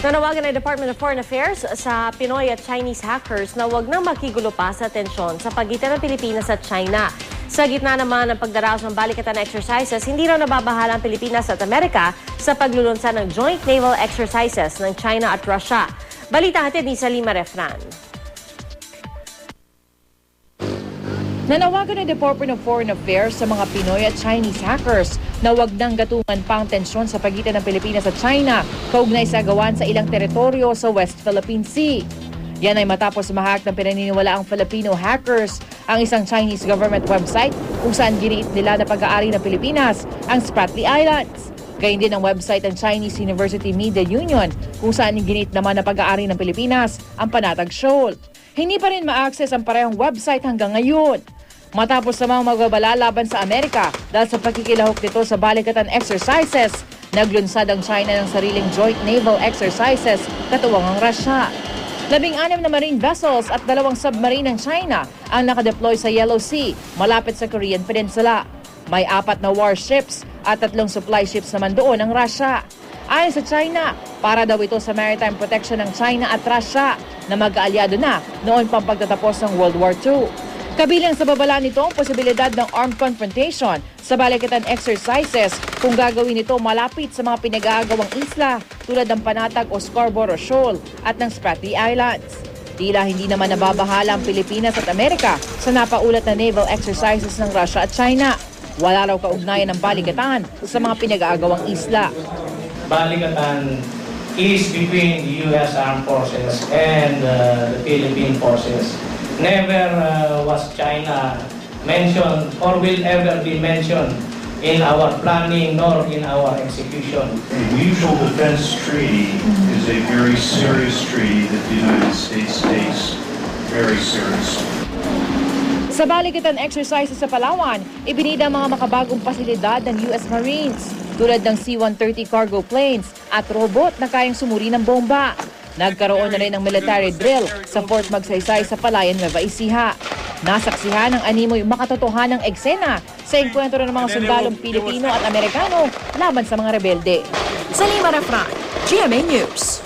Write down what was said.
Nanawagan ng Department of Foreign Affairs sa Pinoy at Chinese hackers na huwag nang makigulo pa sa tensyon sa pagitan ng Pilipinas at China. Sa gitna naman ng pagdaraos ng balikatan exercises, hindi raw nababahala ang Pilipinas at Amerika sa paglulunsad ng joint naval exercises ng China at Russia. Balita hatid ni Salima Refran. Nanawagan ng Department of Foreign Affairs sa mga Pinoy at Chinese hackers na huwag nang gatungan pang tensyon sa pagitan ng Pilipinas at China kaugnay sa agawan sa ilang teritoryo sa West Philippine Sea. Yan ay matapos mahack ng pinaniniwalaang Filipino hackers ang isang Chinese government website kung saan giniit nila na pag-aari ng Pilipinas ang Spratly Islands. Gayun din ang website ng Chinese University Media Union kung saan giniit naman na pag-aari ng Pilipinas ang Panatag Shoal. Hindi pa rin ma-access ang parehong website hanggang ngayon. Matapos namang magbabala laban sa Amerika dahil sa pagkikilahok nito sa balikatan exercises, naglunsad ang China ng sariling joint naval exercises katuwang ang Russia. 16 na marine vessels at 2 submarine ng China ang nakadeploy sa Yellow Sea malapit sa Korean Peninsula. May 4 na warships at 3 supply ships naman doon ng Russia. Ayon sa China, para daw ito sa maritime protection ng China at Russia na mag-aalyado na noon pang pagtatapos ng World War II. Kabilang sa babala nito ang posibilidad ng armed confrontation sa balikatan exercises kung gagawin ito malapit sa mga pinag-aagawang isla tulad ng Panatag o Scarborough Shoal at ng Spratly Islands. Tila hindi naman nababahala ang Pilipinas at Amerika sa napaulat na naval exercises ng Russia at China. Wala raw kaugnayan ng balikatan sa mga pinag-aagawang isla. Balikatan is between the U.S. Armed Forces and the Philippine Forces. Never was China mentioned or will ever be mentioned in our planning nor in our execution. The Mutual Defense Treaty is a very serious treaty that the United States takes very seriously. Sa balikatan exercises sa Palawan, ibinida ang mga makabagong pasilidad ng US Marines tulad ng C-130 cargo planes at robot na kayang sumuri ng bomba. Nagkaroon na rin ng military drill sa Fort Magsaysay sa Palayan, Nueva Ecija. Nasaksihan ng animoy makatotohanang eksena sa engkwentro ng mga sundalong Pilipino at Amerikano laban sa mga rebelde. Salima Refran, GMA News.